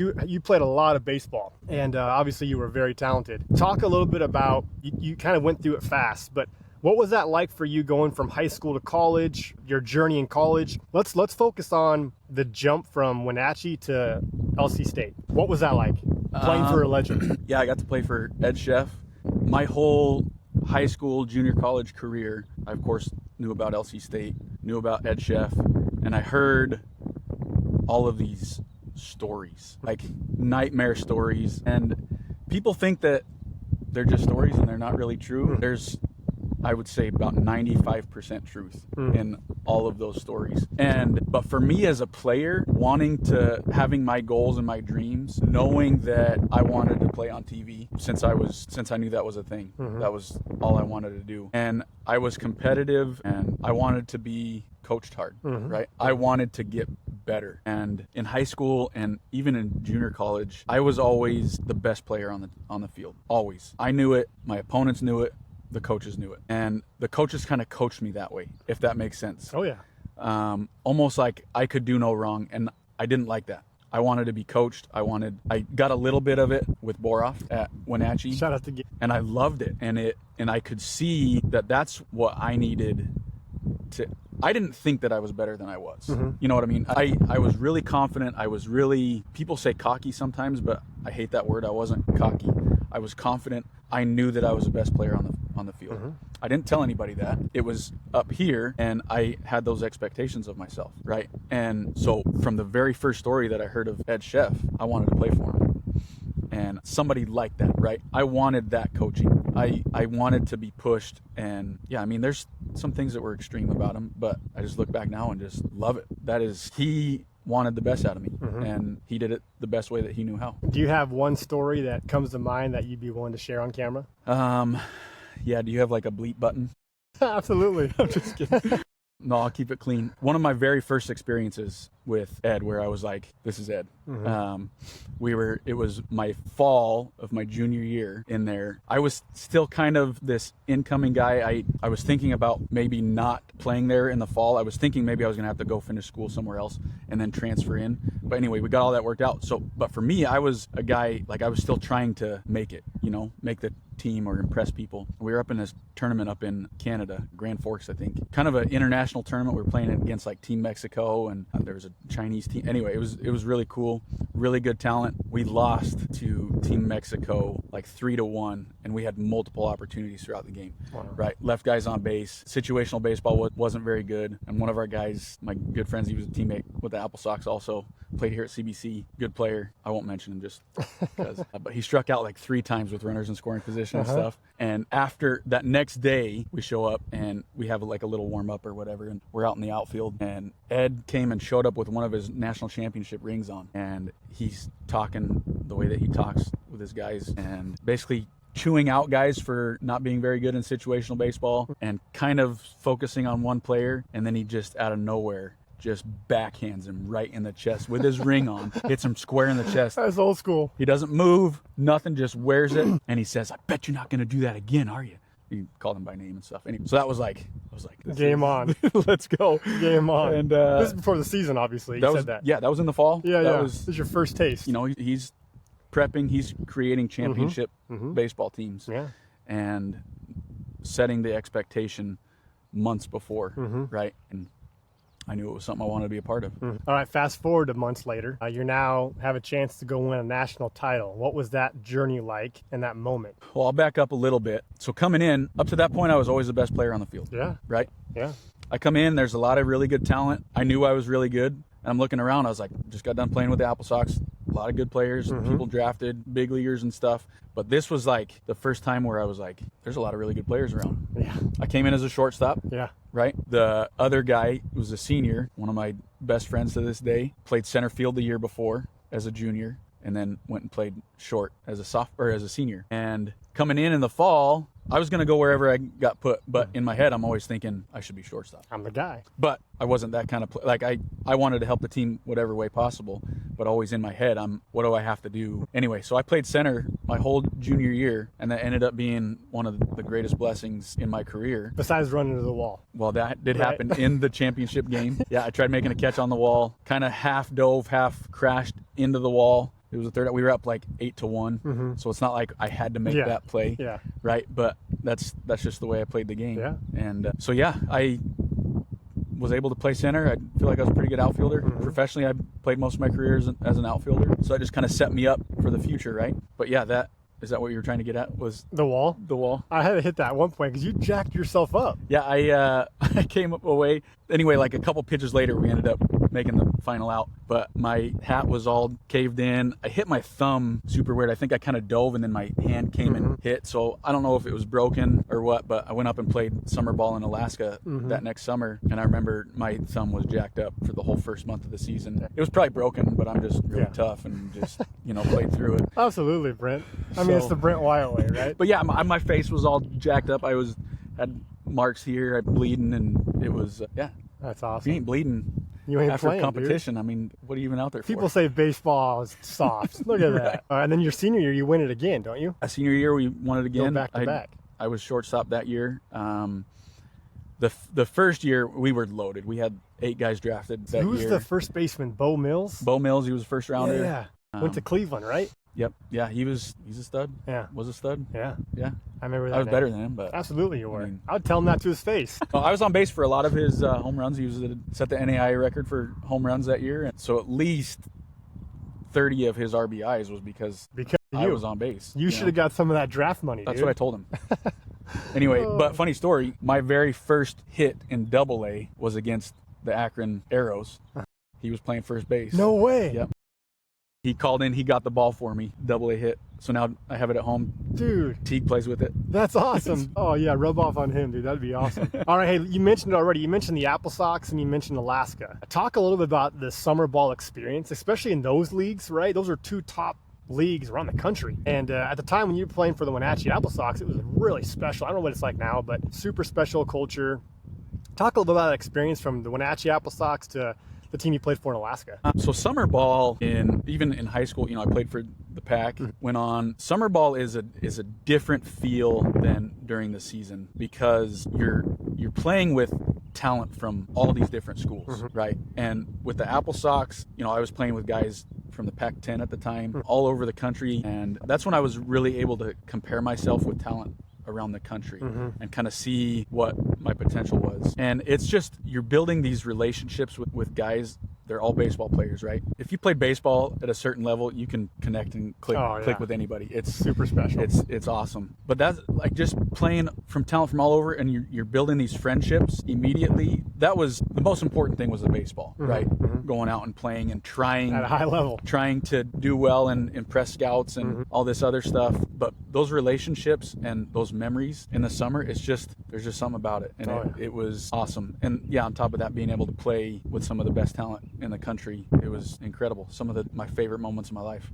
You played a lot of baseball, and obviously you were very talented. Talk a little bit about, you kind of went through it fast, but what was that like for you going from high school to college, your journey in college? Let's focus on the jump from Wenatchee to LC State. What was that like, playing for a legend? Yeah, I got to play for Ed Sheff. My whole high school, junior college career, I of course knew about LC State, knew about Ed Sheff, and I heard all of these stories, like nightmare stories, and people think that they're just stories and they're not really true. There's, I would say, about 95% truth in all of those stories. But for me as a player, having my goals and my dreams, knowing that I wanted to play on TV since I knew that was a thing, that was all I wanted to do. And I was competitive and I wanted to be coached hard, right? I wanted to get better. And in high school and even in junior college, I was always the best player on the field. Always. I knew it, my opponents knew it, the coaches knew it. And the coaches kind of coached me that way, if that makes sense. Oh, yeah. Almost like I could do no wrong, and I didn't like that. I wanted to be coached. I got a little bit of it with Boroff at Wenatchee. Shout out to Gabe. And I loved it. And I could see that that's what I needed to. I didn't think that I was better than I was. You know what I mean? I was really confident. I was really, people say cocky sometimes, but I hate that word. I wasn't cocky. I was confident. I knew that I was the best player on the field. I didn't tell anybody that. It was up here, and I had those expectations of myself, right? And so from the very first story that I heard of Ed Sheff, I wanted to play for him. And somebody like that, right? I wanted that coaching. I wanted to be pushed. And yeah, I mean, there's some things that were extreme about him, but I just look back now and just love it. That is, he wanted the best out of me, and he did it the best way that he knew how. Do you have one story that comes to mind that you'd be willing to share on camera? Yeah, do you have like a bleep button? Absolutely. I'm just kidding. No, I'll keep it clean. One of my very first experiences with Ed, where I was like, this is Ed. It was my fall of my junior year in there. I was still kind of this incoming guy. I was thinking about maybe not playing there in the fall. I was thinking maybe I was going to have to go finish school somewhere else and then transfer in. But anyway, we got all that worked out. But for me, I was a guy, like I was still trying to make it, make the team or impress people. We were up in this tournament up in Canada, Grand Forks, I think. Kind of an international tournament. We were playing against like Team Mexico, and there was a Chinese team. Anyway, it was really cool, really good talent. We lost to Team Mexico like 3-1, and we had multiple opportunities throughout the game. Wow. Right, left guys on base. Situational baseball wasn't very good, and one of our guys, my good friends, he was a teammate with the AppleSox also, played here at CBC. Good player. I won't mention him just because, but he struck out like 3 times with runners in scoring position and stuff. And after that next day, we show up and we have like a little warm up or whatever, and we're out in the outfield, and Ed came and showed up with one of his national championship rings on, and he's talking the way that he talks with his guys and basically chewing out guys for not being very good in situational baseball and kind of focusing on one player, and then he just out of nowhere just backhands him right in the chest with his ring on, hits him square in the chest. That's old school. He doesn't move, nothing, just wears it, and he says, "I bet you're not going to do that again, are you?" He called him by name and stuff. Anyway, so that was like, I was like, game on. Let's go. Game on. And this is before the season, obviously. You said that. Yeah, that was in the fall. Yeah, that yeah. Was, this is your first taste. He's prepping, he's creating championship baseball teams. Yeah. And setting the expectation months before, right? And I knew it was something I wanted to be a part of. All right, fast forward to months later. You now have a chance to go win a national title. What was that journey like in that moment? Well, I'll back up a little bit. So coming in, up to that point, I was always the best player on the field. Yeah. Right? Yeah. I come in, there's a lot of really good talent. I knew I was really good. And I'm looking around, I was like, just got done playing with the AppleSox. A lot of good players, people drafted, big leaguers and stuff. But this was like the first time where I was like, there's a lot of really good players around. Yeah. I came in as a shortstop. Yeah. Right? The other guy was a senior, one of my best friends to this day, played center field the year before as a junior, and then went and played short as a senior. And coming in the fall, I was going to go wherever I got put, but in my head, I'm always thinking I should be shortstop. I'm the guy. But I wasn't that kind of like I wanted to help the team whatever way possible, but always in my head, what do I have to do? Anyway, so I played center my whole junior year, and that ended up being one of the greatest blessings in my career. Besides running to the wall. Well, that did happen in the championship game. Yeah, I tried making a catch on the wall, kind of half dove, half crashed into the wall, It was a third. We were up like 8-1, so it's not like I had to make that play, right? But that's just the way I played the game. Yeah. And so I was able to play center. I feel like I was a pretty good outfielder. Professionally, I played most of my career as an outfielder, so that just kind of set me up for the future, right? But yeah, is that what you were trying to get at? Was the wall? The wall. I had to hit that at one point because you jacked yourself up. Yeah, I came up away. Anyway, like a couple pitches later, we ended up making the final out, but my hat was all caved in. I hit my thumb super weird. I think I kind of dove and then my hand came and hit. So I don't know if it was broken or what, but I went up and played summer ball in Alaska that next summer. And I remember my thumb was jacked up for the whole first month of the season. It was probably broken, but I'm just really tough and just, played through it. Absolutely, Brent. I mean, it's the Brent Wyatt way, right? But yeah, my face was all jacked up. I had marks here, I bleeding, and it was, That's If awesome. you ain't bleeding You ain't after playing, competition, dude. I mean, what are you even out there for? People say baseball is soft. Look at that. And then your senior year, you win it again, don't you? A senior year, we won it again. Go back to back. I was shortstop that year. The first year, we were loaded. We had 8 guys drafted that year. Who's the first baseman? Bo Mills? Bo Mills, he was a first rounder. Yeah. Went to Cleveland, right? Yep. Yeah, he's a stud. Yeah. Was a stud. Yeah. Yeah. I remember that. I was name. better than him, but Absolutely you were. I would tell him that to his face. I was on base for a lot of his home runs. He set the NAIA record for home runs that year, and so at least 30 of his RBIs was because I was on base. You should have got some of that draft money. That's dude. what I told him. Anyway, but funny story. My very first hit in Double-A was against the Akron Arrows. He was playing first base. No way. Yep. He called in. He got the ball for me. Double-A hit. So now I have it at home. Dude. Teague plays with it. That's awesome. Oh, yeah. Rub off on him, dude. That'd be awesome. All right. Hey, you mentioned it already. You mentioned the AppleSox and you mentioned Alaska. Talk a little bit about the summer ball experience, especially in those leagues, right? Those are 2 top leagues around the country. And at the time when you were playing for the Wenatchee AppleSox, it was really special. I don't know what it's like now, but super special culture. Talk a little bit about that experience from the Wenatchee AppleSox to the team you played for in Alaska. So summer ball, even in high school, I played for the Pack. Went on. Summer ball is a different feel than during the season because you're playing with talent from all these different schools, right? And with the AppleSox, I was playing with guys from the Pac-10 at the time, all over the country, and that's when I was really able to compare myself with talent around the country and kind of see what my potential was. And it's just, you're building these relationships with guys. They're all baseball players, right? If you play baseball at a certain level, you can connect and click with anybody. It's super special. It's awesome. But that's like just playing from talent from all over, and you're building these friendships immediately. That was the most important thing, was the baseball, right? Going out and playing and trying at a high level, trying to do well and impress scouts and all this other stuff. But those relationships and those memories in the summer, there's just something about it, and it was awesome. And yeah, on top of that, being able to play with some of the best talent in the country, it was incredible. Some of my favorite moments of my life.